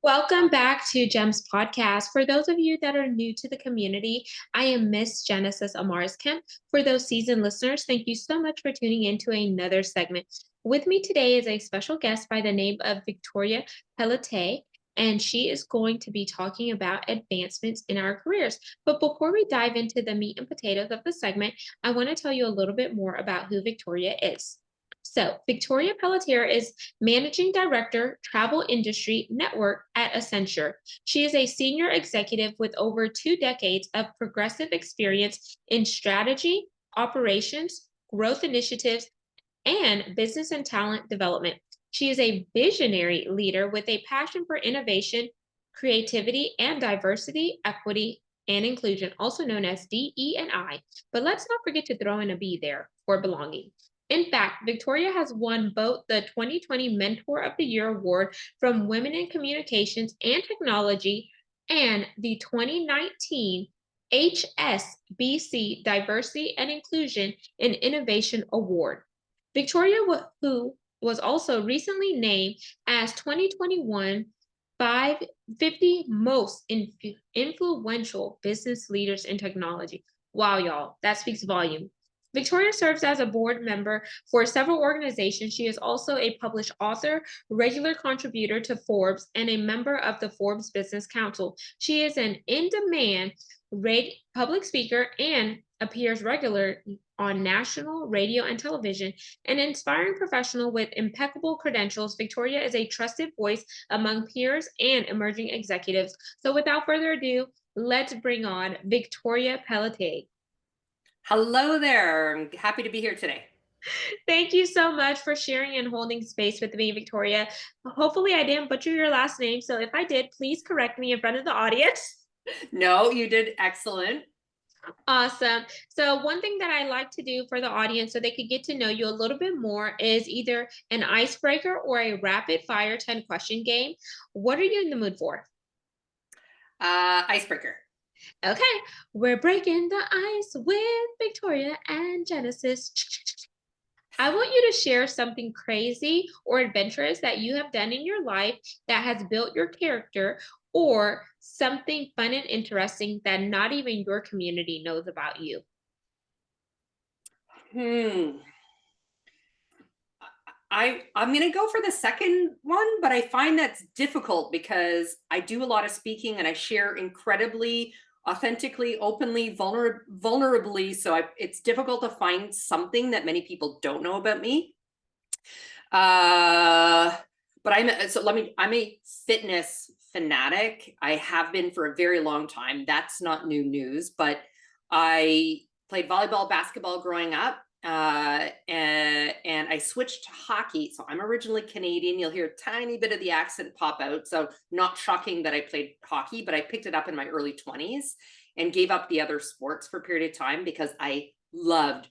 Welcome back to GEMS podcast. For those of you that are new to the community, I am Miss Genesis Amaris Kemp. For those seasoned listeners, thank you so much for tuning in to another segment. With me today is a special guest by the name of Victoria Pelletier, and she is going to be talking about advancements in our careers. But before we dive into the meat and potatoes of the segment, I want to tell you a little bit more about who Victoria is. So, Victoria Pelletier is Managing Director, Travel Industry Network at Accenture. She is a senior executive with over 2 decades of progressive experience in strategy, operations, growth initiatives, and business and talent development. She is a visionary leader with a passion for innovation, creativity, and diversity, equity, and inclusion, also known as DE&I. But let's not forget to throw in a B there for belonging. In fact, Victoria has won both the 2020 Mentor of the Year award from Women in Communications and Technology and the 2019 HSBC Diversity and Inclusion and Innovation Award. Victoria, who was also recently named as 2021 550 most influential business leaders in technology. Wow, y'all, that speaks volume. Victoria serves as a board member for several organizations. She is also a published author, regular contributor to Forbes, and a member of the Forbes Business Council. She is an in-demand public speaker and appears regularly on national radio and television. An inspiring professional with impeccable credentials, Victoria is a trusted voice among peers and emerging executives. So without further ado, let's bring on Victoria Pelletier. Hello there. I'm happy to be here today. Thank you so much for sharing and holding space with me, Victoria. Hopefully, I didn't butcher your last name. So if I did, please correct me in front of the audience. No, you did excellent. Awesome. So one thing that I like to do for the audience so they could get to know you a little bit more is either an icebreaker or a rapid fire 10 question game. What are you in the mood for? Icebreaker. Okay, we're breaking the ice with Victoria and Genesis. I want you to share something crazy or adventurous that you have done in your life that has built your character, or something fun and interesting that not even your community knows about you. I'm going to go for the second one, but I find that's difficult because I do a lot of speaking and I share incredibly authentically, openly, vulnerably. So it's difficult to find something that many people don't know about me. But I'm a fitness fanatic. I have been for a very long time. That's not new news, but I played volleyball, basketball growing up. And I switched to hockey. So I'm originally Canadian. You'll hear a tiny bit of the accent pop out. So not shocking that I played hockey, but I picked it up in my early 20s and gave up the other sports for a period of time because I loved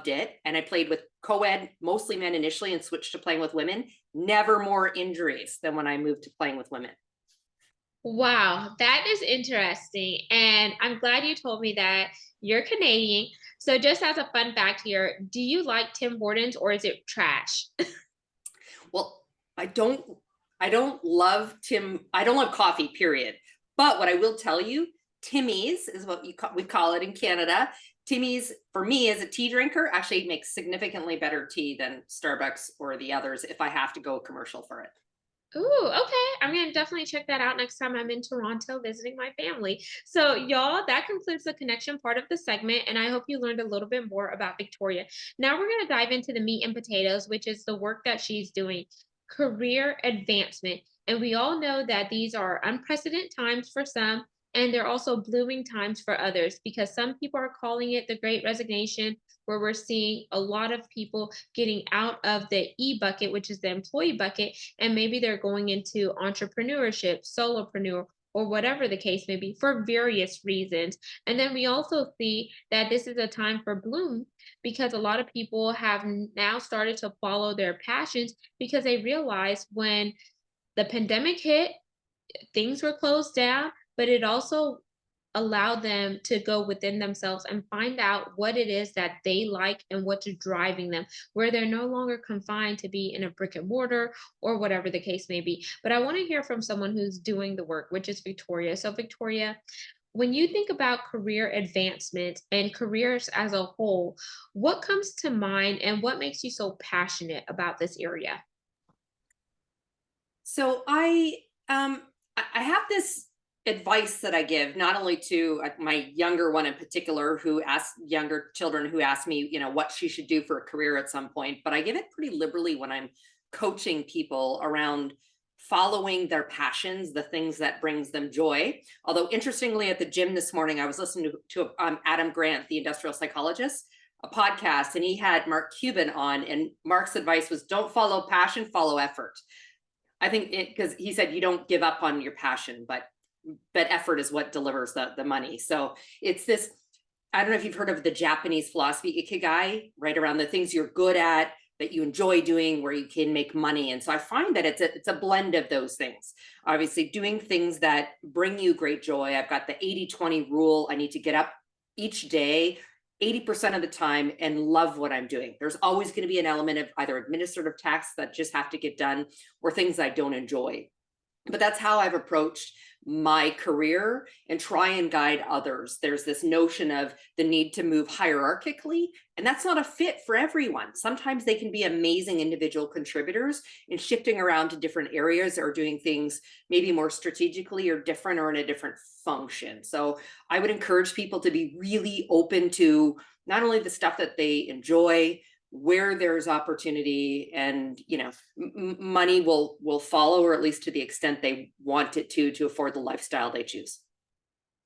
it. And I played with co-ed, mostly men initially, and switched to playing with women. Never more injuries than when I moved to playing with women. Wow, that is interesting. And I'm glad you told me that you're Canadian. So just as a fun fact here, do you like Tim Hortons or is it trash? Well, I don't love coffee, period. But what I will tell you, Timmy's is what we call it in Canada. Timmy's, for me as a tea drinker, actually makes significantly better tea than Starbucks or the others if I have to go commercial for it. Ooh, okay. I'm going to definitely check that out next time I'm in Toronto visiting my family. So, y'all, that concludes the connection part of the segment, and I hope you learned a little bit more about Victoria. Now we're going to dive into the meat and potatoes, which is the work that she's doing, career advancement. And we all know that these are unprecedented times for some, and they're also blooming times for others, because some people are calling it the Great Resignation, where we're seeing a lot of people getting out of the E bucket, which is the employee bucket, and maybe they're going into entrepreneurship, solopreneur, or whatever the case may be for various reasons. And then we also see that this is a time for bloom because a lot of people have now started to follow their passions because they realized when the pandemic hit, things were closed down, but it also allow them to go within themselves and find out what it is that they like and what's driving them, where they're no longer confined to be in a brick and mortar or whatever the case may be. But I want to hear from someone who's doing the work, which is Victoria. So, Victoria, when you think about career advancement and careers as a whole, what comes to mind and what makes you so passionate about this area? So I have this advice that I give not only to my younger one in particular, who asks younger children who ask me, what she should do for a career at some point, but I give it pretty liberally when I'm coaching people around following their passions, the things that brings them joy. Although interestingly, at the gym this morning, I was listening to Adam Grant, the industrial psychologist, a podcast, and he had Mark Cuban on, and Mark's advice was don't follow passion, follow effort. I think because he said you don't give up on your passion, but effort is what delivers the money. So it's this. I don't know if you've heard of the Japanese philosophy ikigai, right around the things you're good at that you enjoy doing, where you can make money. And so I find that it's a blend of those things. Obviously, doing things that bring you great joy. I've got the 80-20 rule. I need to get up each day 80% of the time and love what I'm doing. There's always going to be an element of either administrative tasks that just have to get done or things I don't enjoy. But that's how I've approached my career and try and guide others. There's this notion of the need to move hierarchically, and that's not a fit for everyone. Sometimes they can be amazing individual contributors in shifting around to different areas or doing things maybe more strategically or different or in a different function. So I would encourage people to be really open to not only the stuff that they enjoy, where there's opportunity, and money will follow, or at least to the extent they want it to afford the lifestyle they choose.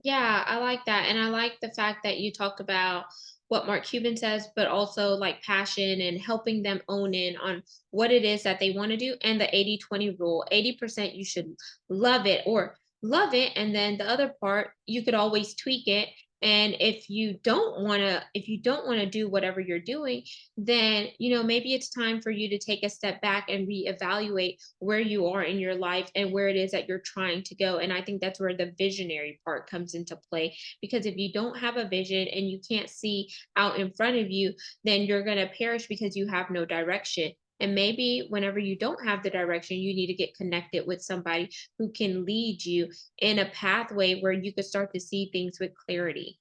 Yeah, I like that. And I like the fact that you talked about what Mark Cuban says, but also like passion and helping them own in on what it is that they want to do. And the 80-20 rule, 80% you should love it or love it. And then the other part, you could always tweak it. And if you don't want to do whatever you're doing, then, maybe it's time for you to take a step back and reevaluate where you are in your life and where it is that you're trying to go. And I think that's where the visionary part comes into play. Because if you don't have a vision and you can't see out in front of you, then you're going to perish because you have no direction. And maybe whenever you don't have the direction, you need to get connected with somebody who can lead you in a pathway where you could start to see things with clarity.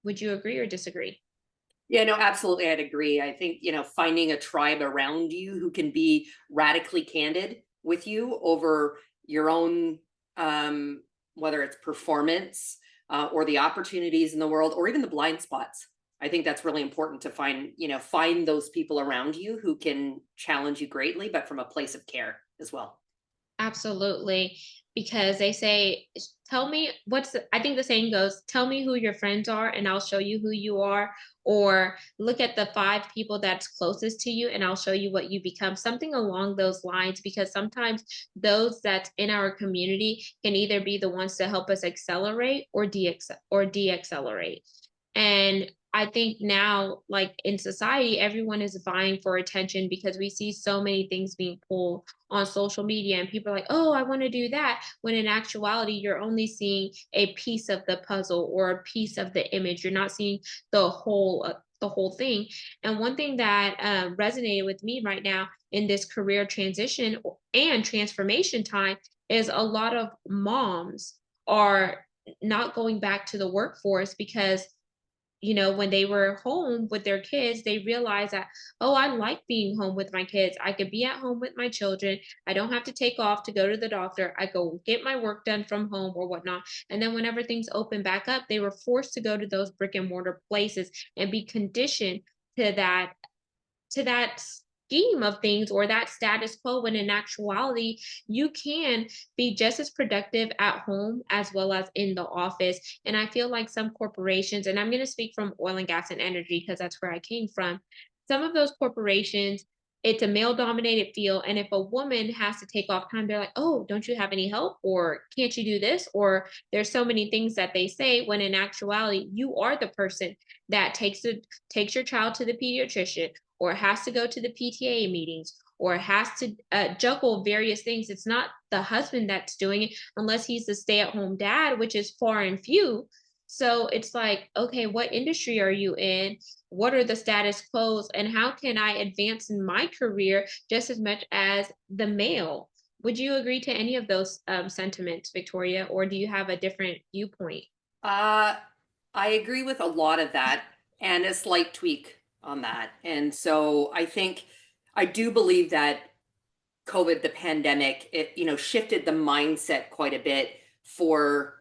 Would you agree or disagree? Yeah, no, absolutely. I'd agree. I think, finding a tribe around you who can be radically candid with you over your own, whether it's performance or the opportunities in the world or even the blind spots. I think that's really important to find those people around you who can challenge you greatly, but from a place of care as well. Absolutely. Because they say, tell me I think the saying goes, tell me who your friends are and I'll show you who you are. Or look at the five people that's closest to you and I'll show you what you become. Something along those lines, because sometimes those that's in our community can either be the ones to help us accelerate or de-accelerate. And I think now, like in society, everyone is vying for attention because we see so many things being pulled on social media, and people are like, oh, I want to do that. When in actuality, you're only seeing a piece of the puzzle or a piece of the image. You're not seeing the whole thing. And one thing that resonated with me right now in this career transition and transformation time is a lot of moms are not going back to the workforce because when they were home with their kids, they realized that, oh, I like being home with my kids. I could be at home with my children. I don't have to take off to go to the doctor. I go get my work done from home or whatnot. And then whenever things open back up, they were forced to go to those brick and mortar places and be conditioned to that scheme of things or that status quo, when in actuality you can be just as productive at home as well as in the office. And I feel like some corporations, and I'm going to speak from oil and gas and energy because that's where I came from, some of those corporations, it's a male dominated field, and if a woman has to take off time, they're like, oh, don't you have any help, or can't you do this, or there's so many things that they say, when in actuality you are the person that takes your child to the pediatrician, or has to go to the PTA meetings, or has to juggle various things. It's not the husband that's doing it unless he's the stay at home dad, which is far and few. So it's like, okay, what industry are you in? What are the status quos? And how can I advance in my career just as much as the male? Would you agree to any of those sentiments, Victoria, or do you have a different viewpoint? Uh, I agree with a lot of that and a slight tweak on that. And so I think I do believe that COVID, the pandemic, it, shifted the mindset quite a bit for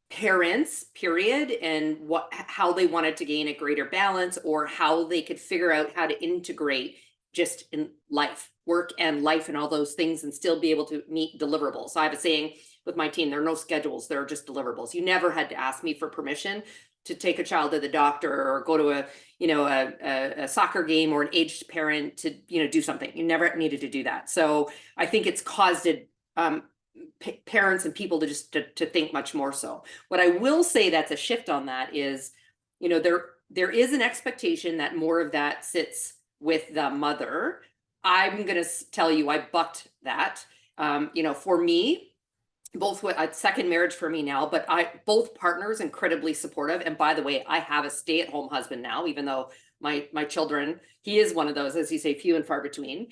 parents, period, and how they wanted to gain a greater balance or how they could figure out how to integrate just in life, work and life and all those things and still be able to meet deliverables. So I have a saying with my team, there are no schedules, there are just deliverables. You never had to ask me for permission to take a child to the doctor or go to a soccer game or an aged parent to do something. You never needed to do that. So I think it's caused it parents and people to just to think much more so. What I will say that's a shift on that is, there is an expectation that more of that sits with the mother. I'm going to tell you, I bucked that. For me, both with a second marriage for me now, but both partners incredibly supportive. And by the way, I have a stay-at-home husband now, even though my children, he is one of those, as you say, few and far between.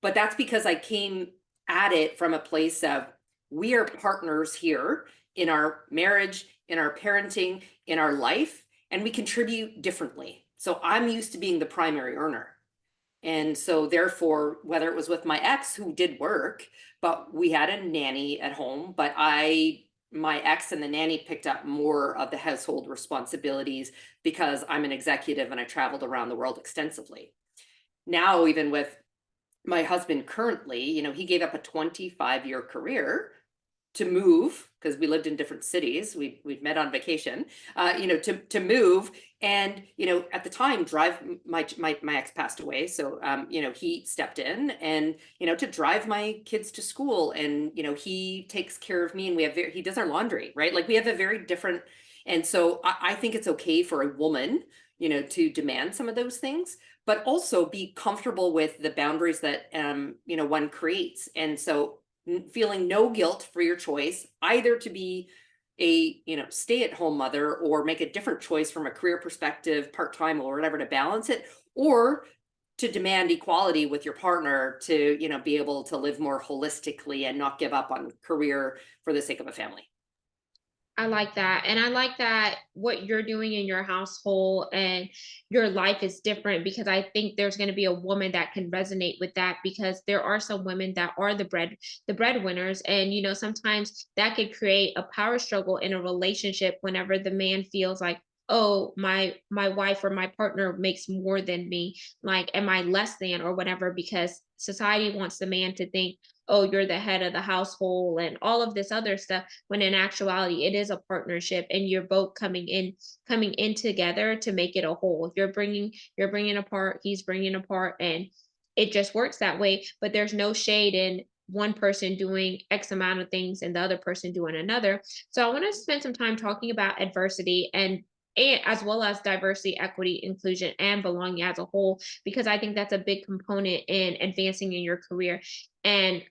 But that's because I came at it from a place of we are partners here in our marriage, in our parenting, in our life, and we contribute differently. So I'm used to being the primary earner. And so therefore, whether it was with my ex who did work, but we had a nanny at home, but my ex and the nanny picked up more of the household responsibilities because I'm an executive and I traveled around the world extensively. Now, even with my husband currently, he gave up a 25-year career to move because we lived in different cities. We'd met on vacation, to move and, at the time drive my ex passed away. So, he stepped in and, to drive my kids to school and, he takes care of me and he does our laundry, right? Like we have a very different, and so I think it's okay for a woman, to demand some of those things, but also be comfortable with the boundaries that, one creates. And so feeling no guilt for your choice, either to be a stay-at-home mother or make a different choice from a career perspective, part-time or whatever, to balance it, or to demand equality with your partner to be able to live more holistically and not give up on career for the sake of a family. I like that. And I like that what you're doing in your household and your life is different because I think there's going to be a woman that can resonate with that because there are some women that are the breadwinners and sometimes that could create a power struggle in a relationship whenever the man feels like, oh, my wife or my partner makes more than me, like am I less than or whatever, because society wants the man to think, oh, you're the head of the household and all of this other stuff, when in actuality it is a partnership and you're both coming in together to make it a whole. You're bringing a part, he's bringing a part, and it just works that way. But there's no shade in one person doing X amount of things and the other person doing another. So I want to spend some time talking about adversity and as well as diversity, equity, inclusion, and belonging as a whole, because I think that's a big component in advancing in your career. And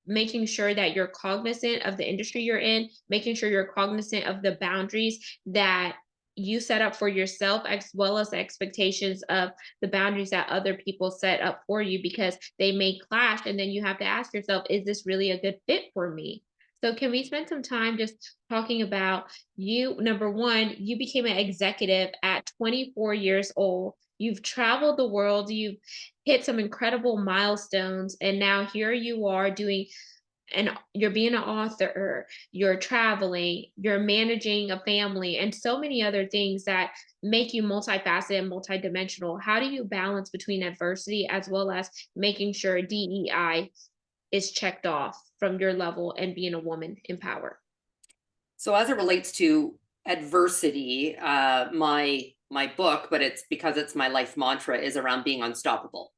making sure that you're cognizant of the industry you're in, making sure you're cognizant of the boundaries that you set up for yourself, as well as the expectations of the boundaries that other people set up for you, because they may clash. And then you have to ask yourself, is this really a good fit for me? So, can we spend some time just talking about you? Number one, you became an executive at 24 years old. You've traveled the world, you've hit some incredible milestones, and now here you are doing, and you're being an author, you're traveling, you're managing a family, and so many other things that make you multifaceted and multidimensional. How do you balance between adversity as well as making sure DEI is checked off from your level and being a woman in power? So as it relates to adversity, my book, but it's because it's my life mantra, is around being unstoppable.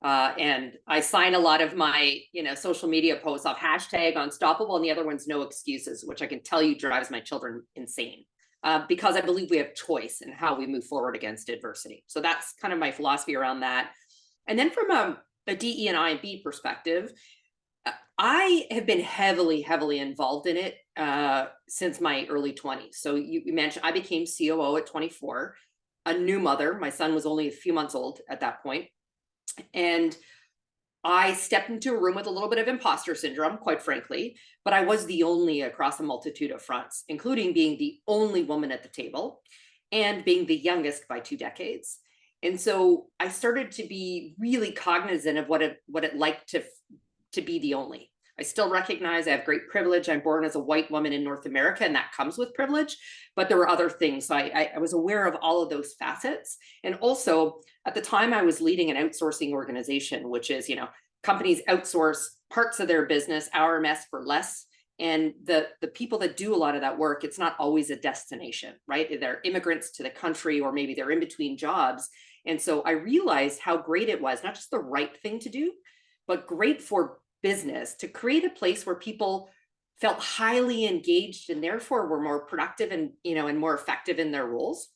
And I sign a lot of my, social media posts off hashtag unstoppable, and the other one's no excuses, which I can tell you drives my children insane. Because I believe we have choice in how we move forward against adversity. So that's kind of my philosophy around that. And then from a DE and I and B perspective, I have been heavily involved in it since my early 20s. So you mentioned I became COO at 24, a new mother. My son was only a few months old at that point, and I stepped into a room with a little bit of imposter syndrome, quite frankly, but I was the only across a multitude of fronts, including being the only woman at the table and being the youngest by 2 decades. And so I started to be really cognizant of what it liked to be the only. I still recognize I have great privilege. I'm born as a white woman in North America, and that comes with privilege. But there were other things. So I was aware of all of those facets. And also, at the time, I was leading an outsourcing organization, which is, companies outsource parts of their business, RMS for less. And the people that do a lot of that work, it's not always a destination, right? They're immigrants to the country, or maybe they're in between jobs. And so I realized how great it was, not just the right thing to do, but great for business to create a place where people felt highly engaged and therefore were more productive and and more effective in their roles.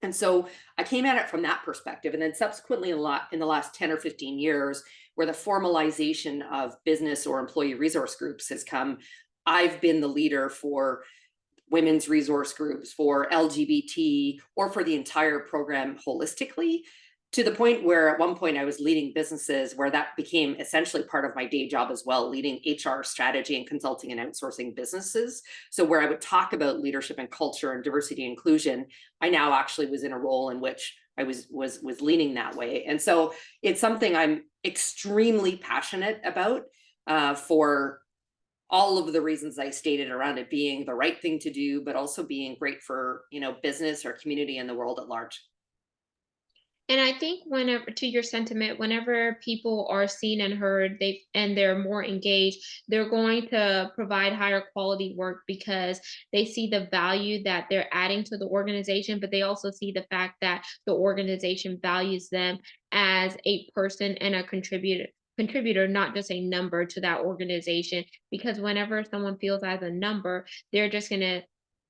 And so I came at it from that perspective. And then subsequently in the last 10 or 15 years, where the formalization of business or employee resource groups has come, I've been the leader for women's resource groups, for LGBT, or for the entire program holistically, to the point where at one point I was leading businesses where that became essentially part of my day job as well, leading HR strategy and consulting and outsourcing businesses. So where I would talk about leadership and culture and diversity and inclusion, I now actually was in a role in which I was leaning that way. And so it's something I'm extremely passionate about, for all of the reasons I stated around it being the right thing to do, but also being great for, business or community and the world at large. And I think whenever, to your sentiment, whenever people are seen and heard, they're more engaged, they're going to provide higher quality work because they see the value that they're adding to the organization, but they also see the fact that the organization values them as a person and a contributor, not just a number to that organization. Because whenever someone feels as a number, they're just gonna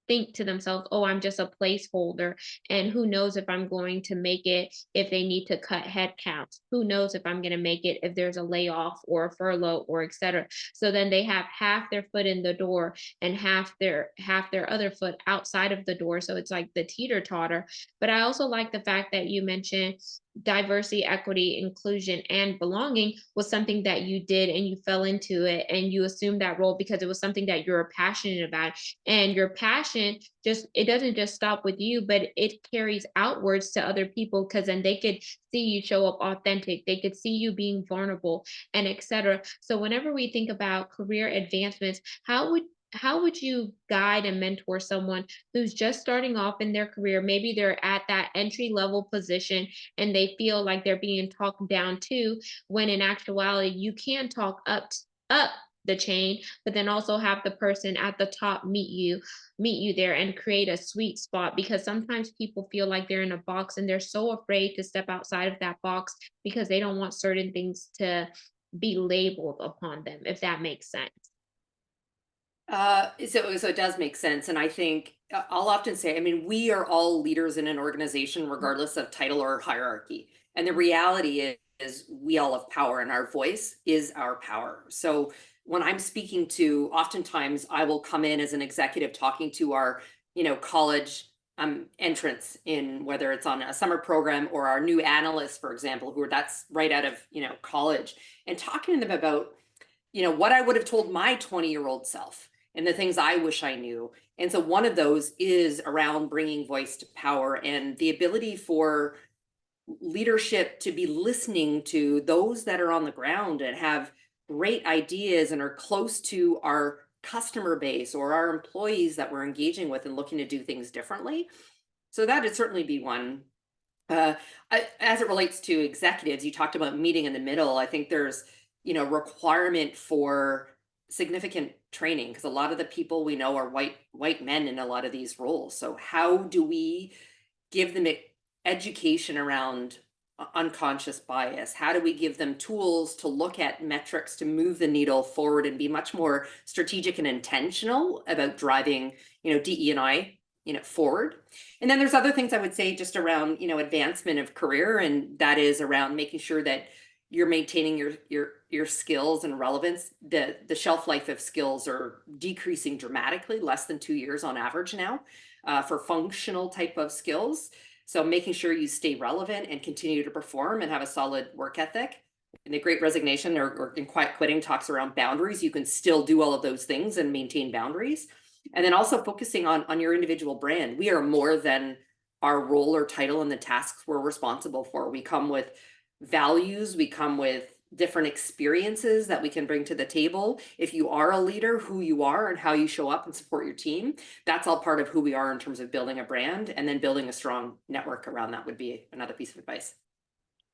think to themselves, oh, I'm just a placeholder. And who knows if I'm going to make it if they need to cut headcounts? Who knows if I'm going to make it if there's a layoff or a furlough or et cetera? So then they have half their foot in the door and half their other foot outside of the door. So it's like the teeter totter. But I also like the fact that you mentioned diversity, equity, inclusion, and belonging was something that you did and you fell into it and you assumed that role because it was something that you're passionate about. And your passion, just it doesn't just stop with you, but it carries outwards to other people, because then they could see you show up authentic, they could see you being vulnerable, and etc. So whenever we think about career advancements, how would you guide and mentor someone who's just starting off in their career? Maybe they're at that entry level position and they feel like they're being talked down to, when in actuality you can talk up the chain, but then also have the person at the top meet you there and create a sweet spot, because sometimes people feel like they're in a box and they're so afraid to step outside of that box because they don't want certain things to be labeled upon them, if that makes sense. So it does make sense, and I think I'll often say, I mean, we are all leaders in an organization, regardless of title or hierarchy. And the reality is we all have power, and our voice is our power. So when I'm speaking to, oftentimes I will come in as an executive talking to our, college entrants, in whether it's on a summer program or our new analysts, for example, who are that's right out of college, and talking to them about what I would have told my 20-year-old self and the things I wish I knew. And so one of those is around bringing voice to power and the ability for leadership to be listening to those that are on the ground and have great ideas and are close to our customer base or our employees that we're engaging with and looking to do things differently. So that would certainly be one. As it relates to executives, you talked about meeting in the middle. I think there's requirement for significant training, because a lot of the people we know are white men in a lot of these roles. So how do we give them education around unconscious bias? How do we give them tools to look at metrics to move the needle forward and be much more strategic and intentional about driving DE&I forward? And then there's other things I would say just around advancement of career, and that is around making sure that you're maintaining your skills and relevance. The shelf life of skills are decreasing dramatically, less than 2 years on average now, for functional type of skills. So making sure you stay relevant and continue to perform and have a solid work ethic. And the Great Resignation or in Quiet Quitting talks around boundaries. You can still do all of those things and maintain boundaries. And then also focusing on your individual brand. We are more than our role or title and the tasks we're responsible for. We come with values, we come with different experiences that we can bring to the table. If you are a leader, who you are and how you show up and support your team, that's all part of who we are in terms of building a brand, and then building a strong network around that would be another piece of advice.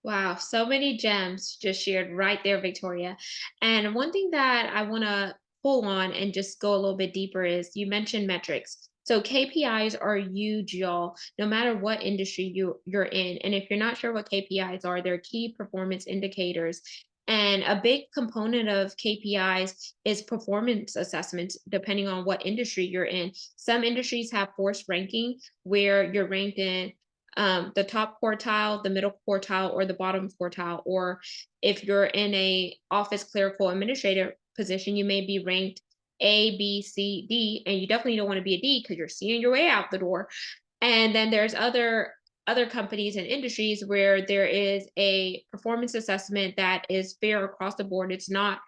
Wow, so many gems just shared right there, Victoria. And one thing that I want to pull on and just go a little bit deeper is you mentioned metrics. So KPIs are huge, y'all, no matter what industry you're in. And if you're not sure what KPIs are, they're key performance indicators. And a big component of KPIs is performance assessments, depending on what industry you're in. Some industries have forced ranking where you're ranked in the top quartile, the middle quartile, or the bottom quartile. Or if you're in a office clerical administrator position, you may be ranked A, B, C, D, and you definitely don't want to be a D because you're seeing your way out the door. And then there's other companies and industries where there is a performance assessment that is fair across the board. It's not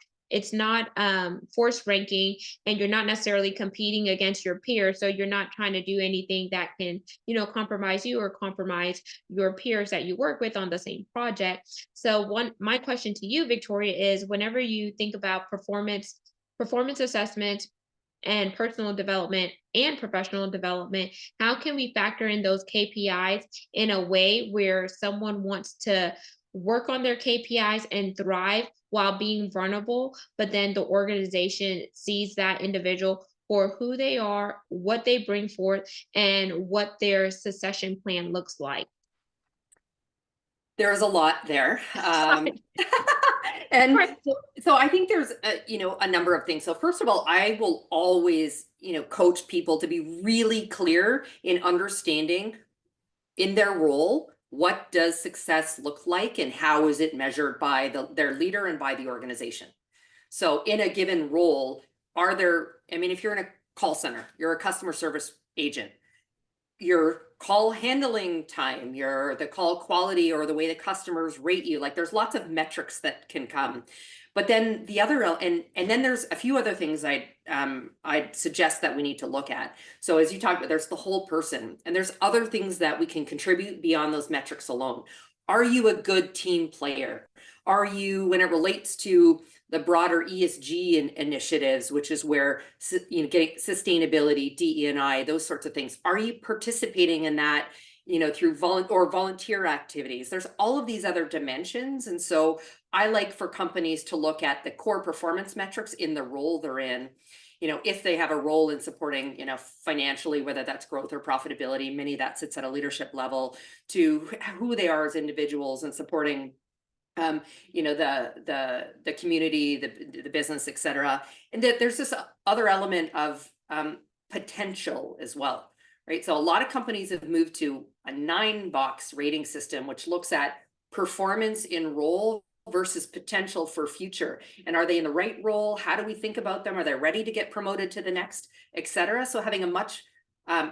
forced ranking, and you're not necessarily competing against your peers, so you're not trying to do anything that can, compromise you or compromise your peers that you work with on the same project. So one my question to you, Victoria, is whenever you think about performance assessment and personal development and professional development, how can we factor in those KPIs in a way where someone wants to work on their KPIs and thrive while being vulnerable, but then the organization sees that individual for who they are, what they bring forth, and what their succession plan looks like? There's a lot there. And so I think there's a number of things. So first of all, I will always, coach people to be really clear in understanding in their role, what does success look like and how is it measured by their leader and by the organization. So in a given role, if you're in a call center, you're a customer service agent, your call handling time, the call quality, or the way the customers rate you. Like there's lots of metrics that can come. But then the other and then there's a few other things I'd suggest that we need to look at. So as you talked about, there's the whole person, and there's other things that we can contribute beyond those metrics alone. Are you a good team player? Are you, when it relates to the broader ESG initiatives, which is where getting sustainability, DE&I, those sorts of things, are you participating in that, through volunteer activities? There's all of these other dimensions, and so I like for companies to look at the core performance metrics in the role they're in. If they have a role in supporting, financially, whether that's growth or profitability, many that sits at a leadership level, to who they are as individuals and supporting the community, the business, et cetera. And that there's this other element of potential as well, right? So a lot of companies have moved to a 9-box rating system, which looks at performance in role versus potential for future. And are they in the right role? How do we think about them? Are they ready to get promoted to the next, et cetera? So having a much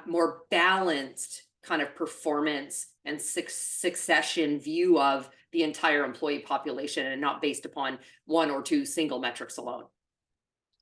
more balanced kind of performance and succession view of the entire employee population, and not based upon one or two single metrics alone.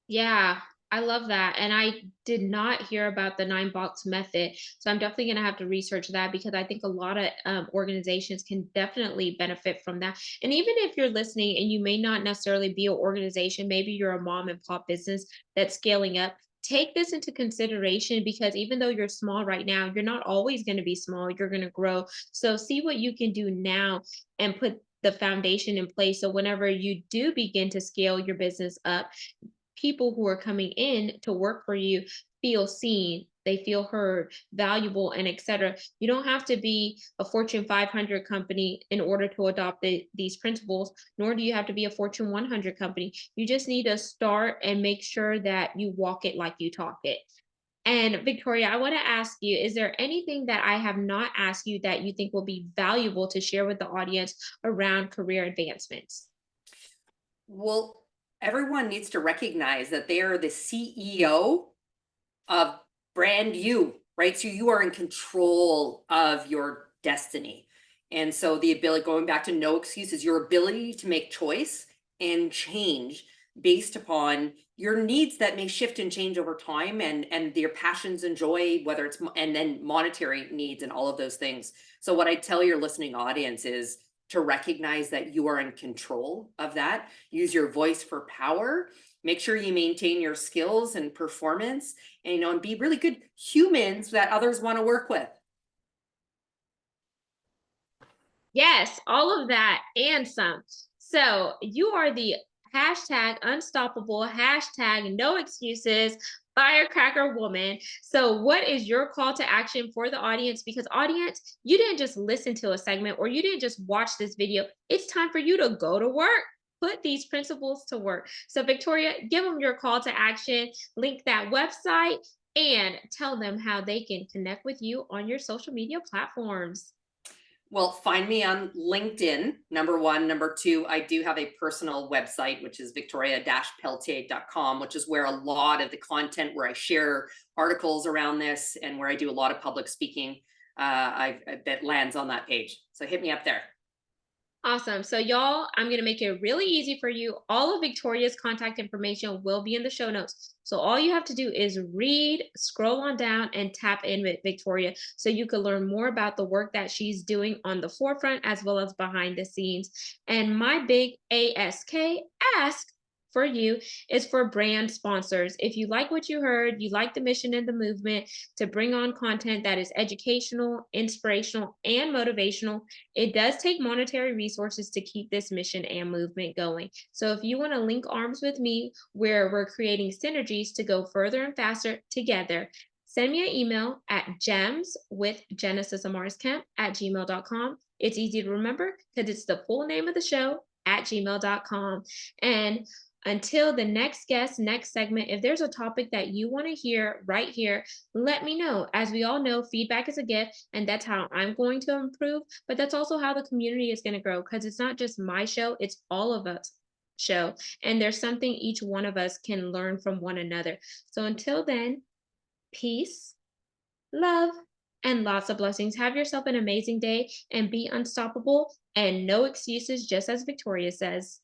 Yeah, I love that. And I did not hear about the 9-box method. So I'm definitely going to have to research that because I think a lot of organizations can definitely benefit from that. And even if you're listening and you may not necessarily be an organization, maybe you're a mom and pop business that's scaling up. Take this into consideration because even though you're small right now, you're not always going to be small. You're going to grow. So see what you can do now and put the foundation in place. So whenever you do begin to scale your business up, people who are coming in to work for you feel seen, they feel heard, valuable, and etc. You don't have to be a Fortune 500 company in order to adopt these principles, nor do you have to be a Fortune 100 company. You just need to start and make sure that you walk it like you talk it. And Victoria, I want to ask you, is there anything that I have not asked you that you think will be valuable to share with the audience around career advancements? Well, everyone needs to recognize that they are the CEO of brand you, right? So you are in control of your destiny. And so the ability, going back to no excuses, your ability to make choice and change based upon your needs that may shift and change over time, and your passions and joy, whether it's and then monetary needs and all of those things. So what I tell your listening audience is to recognize that you are in control of that. Use your voice for power. Make sure you maintain your skills and performance, and and be really good humans that others want to work with. Yes, all of that and some. So you are the hashtag unstoppable, hashtag no excuses, firecracker woman. So, what is your call to action for the audience? Because, audience, you didn't just listen to a segment or you didn't just watch this video. It's time for you to go to work. Put these principles to work. So, Victoria, give them your call to action, link that website, and tell them how they can connect with you on your social media platforms. Well, find me on LinkedIn, number one. Number two, I do have a personal website, which is victoria-pelletier.com, which is where a lot of the content where I share articles around this and where I do a lot of public speaking that lands on that page. So hit me up there. Awesome. So, y'all, I'm going to make it really easy for you. All of Victoria's contact information will be in the show notes. So, all you have to do is read, scroll on down, and tap in with Victoria so you can learn more about the work that she's doing on the forefront as well as behind the scenes. And my big ask for you is for brand sponsors. If you like what you heard, you like the mission and the movement to bring on content that is educational, inspirational, and motivational, it does take monetary resources to keep this mission and movement going. So if you want to link arms with me where we're creating synergies to go further and faster together, send me an email at gems with Genesis Amaris Kemp at gmail.com. It's easy to remember because it's the full name of the show at gmail.com. And until the next guest, next segment, if there's a topic that you want to hear right here, let me know. As we all know, feedback is a gift, and that's how I'm going to improve. But that's also how the community is going to grow because it's not just my show, it's all of us show. And there's something each one of us can learn from one another. So until then, peace, love, and lots of blessings. Have yourself an amazing day and be unstoppable and no excuses, just as Victoria says.